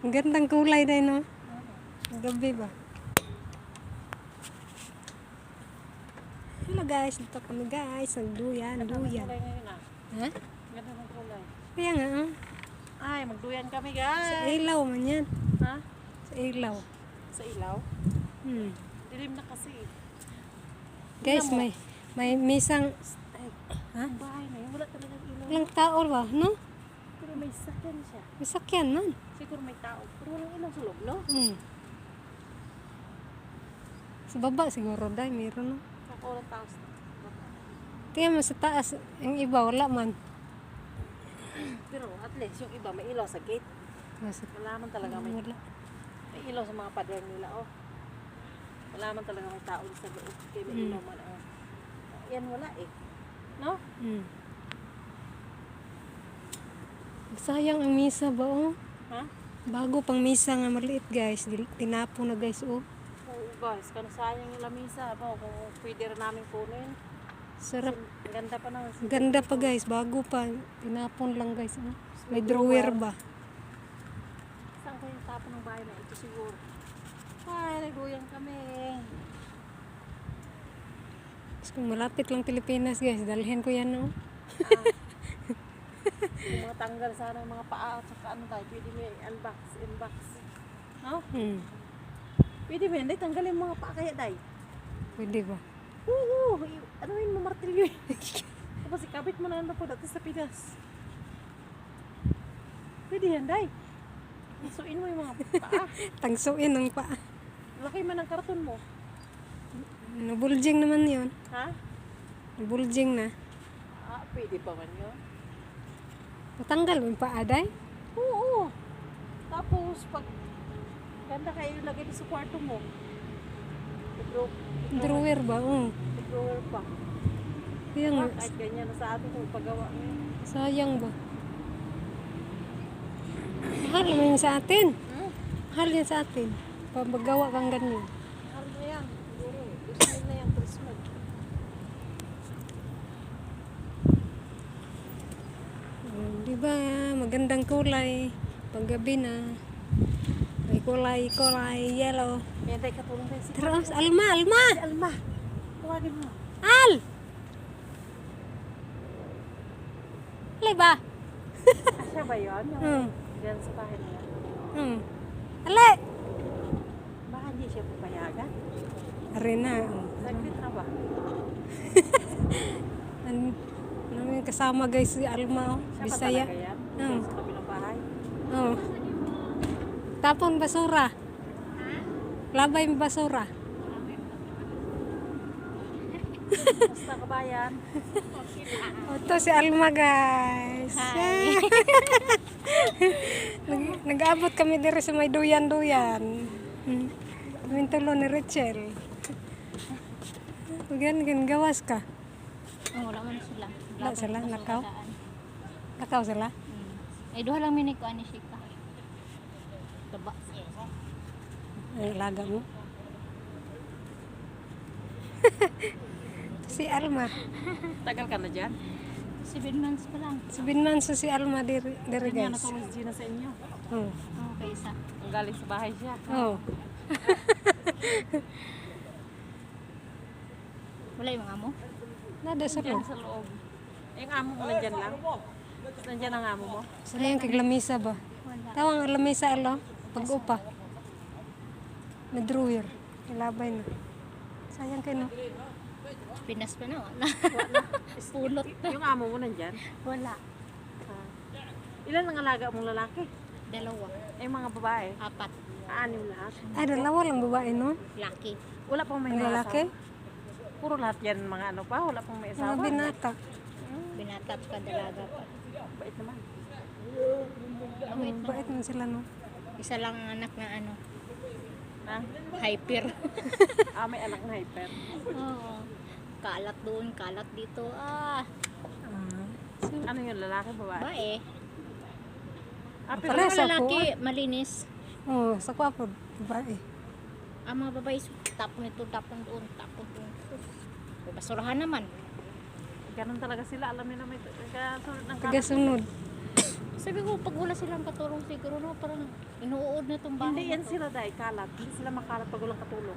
Ang gandang kulay na no. Gabi ba? Hello guys, dito kami guys. Nagduyan, duyan. Ha? Ganda ng kulay. Kaya nga, Ay, magduyan kami sa guys. ilaw man yan. Ha? Sa ilaw. Sa ilaw? Hmm. Dilim na kasi. Guys, Tingnan mo. may misang, Ay, ha? ang bahay na yun. Wala talagang ilaw. Walang tao ba, no? Pero may sakyan siya. May sakyan man. Siguro may tao. Pero walang ilaw sa loob, no? Hmm. Sa baba siguro dahil meron no. Ako walang tao sa Kaya mo sa taas, yung iba wala man. Pero at least yung iba may ilaw sa gate. Nasa, Wala man talaga may wala. ilaw sa mga pader nila, oh. Wala man talaga may tao sa loob. Kaya may ilaw man, oh. Yan wala eh. No? Hmm. Sayang ang misa ba oh? Ha? Bago pang misa nga maliit guys, tinapo na guys oh. Oo guys, kano sayang yung lamisa. Kung pwede rin namin kunin. Sarap. Ang ganda pa naman. Ganda pa guys, bago pa. Tinapon lang guys. Oh. May drawer ba? Saan ko yung tapo ng bahay na ito siguro? Ay, nagduyan kami. Mas kung malapit lang Pilipinas guys, dalhin ko yan oh. Yung mga tanggal sana yung mga paa at saka ano tayo, pwede may inbox. No? Hmm. Pwede mo yan, day, tanggalin yung mga paa kaya, day. Pwede ba? Oo, ano yun, mamartilyo yun. Tapos ikabit mo na lang po dati sa Pinas. Pwede yan, day. Isuin mo yung mga paa. Tangsuin ang paa. Laki man ang karton mo. Nabulging naman yun. Ha? Nabulging na. Pwede pa man yun. Matanggal mo yung paa day? Oo. Tapos, pag ganda kayo lagay sa kwarto mo. Drawer ba? Oh. Drawer pa. Kaya nga, Kahit ganyan na sa atin kung paggawa mo. sayang ba? Mahal naman yun sa atin. Mahal yan sa atin. Pabagawa kang ganyan. Ano na yan? Siguro. Gusto na yan, Christmas. Diba? Magandang kulay. Paggabi na. May kulay yellow. Yan tayo katulong tayo si Terus, Alma! Alma. Tawagin mo. Al! Alay ba? Siya ba yun? Hmm. Yan sa bahay nila. Alay! Baka hindi siya papayagan. Arena. Saglit na ba? Namin kasama guys si Alma. Oh. Siya ba Bisaya. talaga yan? Hmm. Sa kabilang bahay? Oh. Tapon basura. Labay yung basura. Basta kabayan. Ito si Alma guys. Hi. Nag-aabot kami dito sa may duyan-duyan. Kaming tulo ni Rachel. Gan gawas ka. Wala man sila. Wala sila, nakaw. Nakaw sila. Eh, duha lang minig ko ani siya. Taba. Ay, laga mo. Si Alma. Tagal ka na dyan? 7 months pa lang. 7 months si Alma diri Kanya guys. natulong si Gina sa inyo. Oh. Oo, kaysa. Ang galing sa bahay siya. Oh. Wala yung mga mo? Nada sa Diyan loob. sa loob. Yung amo mo nandyan lang. Nandyan ang amo mo. Sila yung kaglamisa ba? Wala. Tawang ang lamisa alo. Pag-upa. May drawer. Ilabay na. Sayang kayo no. Pinas pa na, wala. Pulot. Yung amo mo nandyan. Wala. Ilan ang alaga mong lalaki? 2. Yung mga babae? 4. Anim lahat. Ay, dalawa lang babae no? Laki. Wala pang may Ang lalaki? asawa. Puro lahat yan mga ano pa. Wala pang may Mga asawa. binata. Binatap ka, dalaga pa. Bait naman. Wait lang. Bait man sila no? Isa lang ang anak na ano, Ah, hyper. may anak na hyper. Oo. Kalat doon, kalat dito. Ano yung lalaki, babae? Bae. Pero Pala Ang sa lalaki, malinis. Oh, sa kwapo. Babae. Ang mga babae, tapon ito, tapon doon, tapon doon. Basurahan naman. ganun talaga sila. Alam nila may kasunod ng Tagasunod. Sabi ko, pag wala silang katulong siguro, no, parang inuud na itong bahay Hindi na yan to. sila dahil kalat. Hindi sila makalat pag walang katulong.